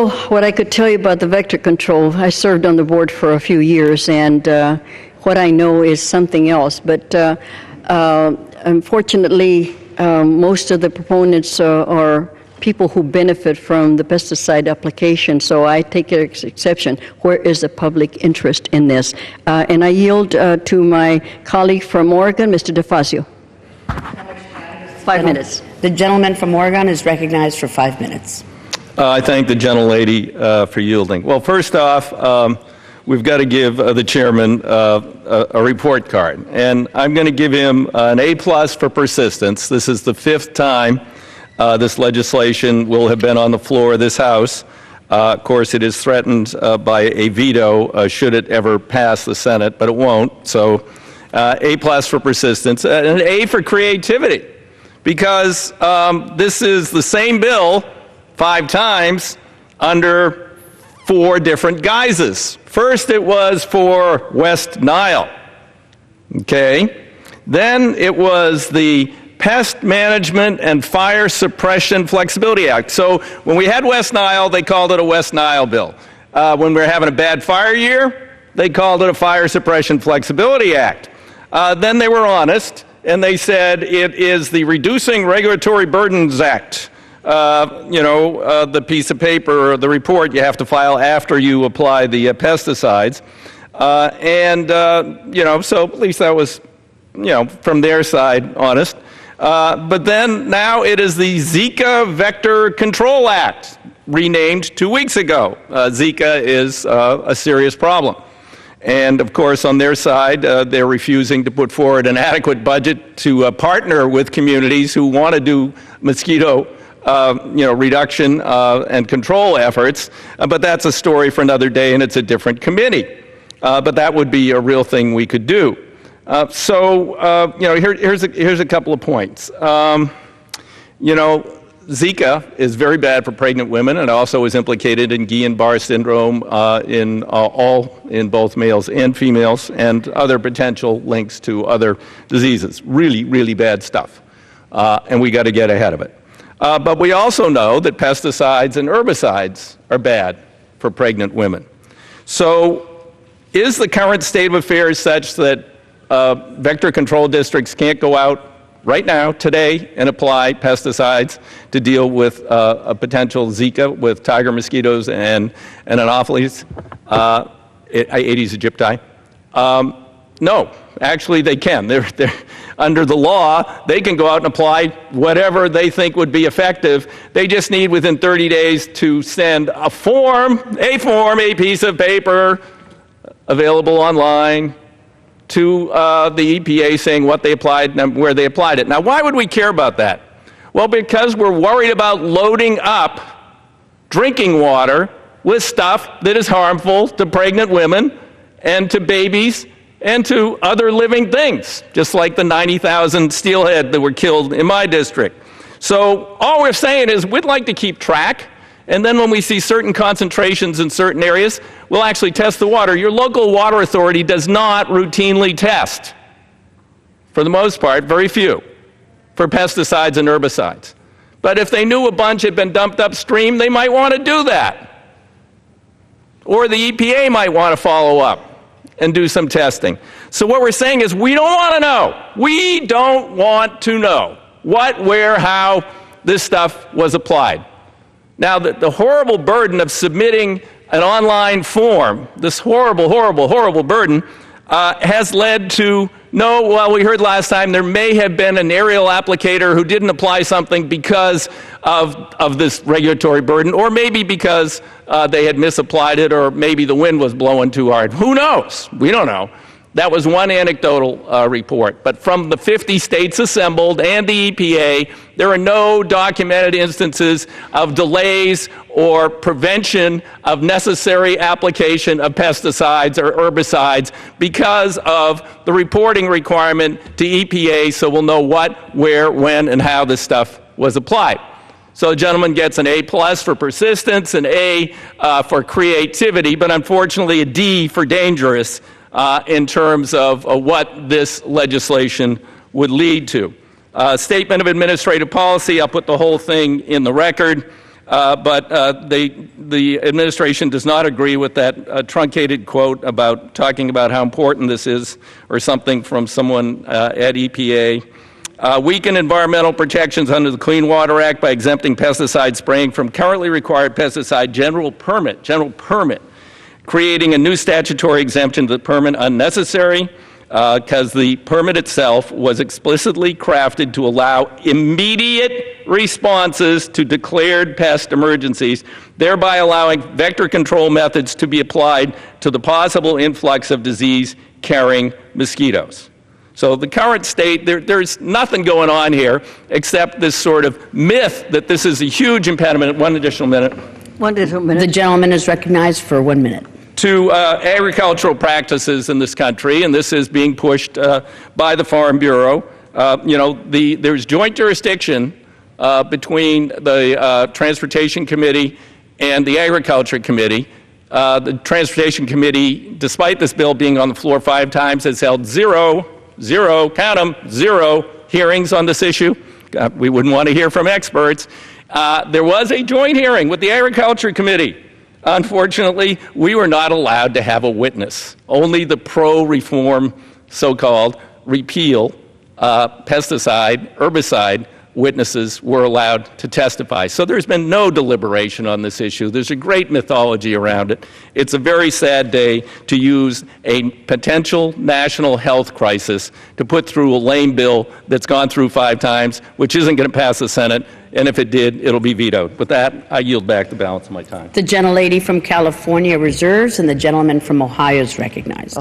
Well, what I could tell you about the vector control, I served on the board for a few years, and what I know is something else. But unfortunately, most of the proponents are people who benefit from the pesticide application, so I take exception. Where is the public interest in this? And I yield to my colleague from Oregon, Mr. DeFazio. 5 minutes. The gentleman from Oregon is recognized for 5 minutes. I thank the gentlelady for yielding. Well, first off, we've got to give the chairman a report card. And I'm going to give him an A+ for persistence. This is the 5th time this legislation will have been on the floor of this House. Of course, it is threatened by a veto should it ever pass the Senate, but it won't. So A+ for persistence, and an A for creativity, because this is the same bill 5 times under 4 different guises. First, it was for West Nile. Okay? Then it was the Pest Management and Fire Suppression Flexibility Act. So when we had West Nile, they called it a West Nile bill. When we were having a bad fire year, they called it a Fire Suppression Flexibility Act. Then they were honest, and they said it is the Reducing Regulatory Burdens Act. The piece of paper or the report you have to file after you apply the pesticides. So at least that was, from their side, honest. But then now it is the Zika Vector Control Act, renamed 2 weeks ago. Zika is a serious problem. And, of course, on their side, they're refusing to put forward an adequate budget to partner with communities who want to do mosquito reduction and control efforts, but that's a story for another day, and it's a different committee. But that would be a real thing we could do. Here's a couple of points. Zika is very bad for pregnant women, and also is implicated in Guillain-Barré syndrome in both males and females, and other potential links to other diseases. Really, really bad stuff, and we got to get ahead of it. But we also know that pesticides and herbicides are bad for pregnant women. So is the current state of affairs such that vector control districts can't go out right now, today, and apply pesticides to deal with a potential Zika with tiger mosquitoes and Anopheles, Aedes aegypti? No, actually they can. They're under the law, they can go out and apply whatever they think would be effective. They just need within 30 days to send a piece of paper available online to the EPA saying what they applied and where they applied it. Now, why would we care about that? Well, because we're worried about loading up drinking water with stuff that is harmful to pregnant women and to babies and to other living things, just like the 90,000 steelhead that were killed in my district. So all we're saying is we'd like to keep track, and then when we see certain concentrations in certain areas, we'll actually test the water. Your local water authority does not routinely test, for the most part, very few, for pesticides and herbicides. But if they knew a bunch had been dumped upstream, they might want to do that. Or the EPA might want to follow up and do some testing. So what we're saying is we don't want to know. We don't want to know what, where, how this stuff was applied. Now, the horrible burden of submitting an online form, this horrible, horrible, horrible burden, has led to we heard last time there may have been an aerial applicator who didn't apply something because of this regulatory burden, or maybe because they had misapplied it, or maybe the wind was blowing too hard. Who knows? We don't know. That was one anecdotal report. But from the 50 states assembled and the EPA, there are no documented instances of delays or prevention of necessary application of pesticides or herbicides because of the reporting requirement to EPA, so we'll know what, where, when, and how this stuff was applied. So the gentleman gets an A+ for persistence, an A for creativity, but unfortunately a D for dangerous in terms of what this legislation would lead to. Statement of administrative policy, I'll put the whole thing in the record. but the administration does not agree with that truncated quote about talking about how important this is, or something from someone at EPA. Weaken environmental protections under the Clean Water Act by exempting pesticide spraying from currently required pesticide general permit, creating a new statutory exemption to the permit unnecessary, because the permit itself was explicitly crafted to allow immediate responses to declared pest emergencies, thereby allowing vector control methods to be applied to the possible influx of disease-carrying mosquitoes. So the current state, there's nothing going on here except this sort of myth that this is a huge impediment. One additional minute. The gentleman is recognized for 1 minute. To agricultural practices in this country, and this is being pushed by the Farm Bureau. There's joint jurisdiction between the Transportation Committee and the Agriculture Committee. The Transportation Committee, despite this bill being on the floor 5 times, has held zero hearings on this issue. We wouldn't want to hear from experts. There was a joint hearing with the Agriculture Committee. Unfortunately, we were not allowed to have a witness. Only the pro-reform, so-called repeal herbicide witnesses were allowed to testify. So there's been no deliberation on this issue. There's a great mythology around it. It's a very sad day to use a potential national health crisis to put through a lame bill that's gone through 5 times, which isn't going to pass the Senate, and if it did, it'll be vetoed. With that, I yield back the balance of my time. The gentlelady from California reserves, and the gentleman from Ohio is recognized.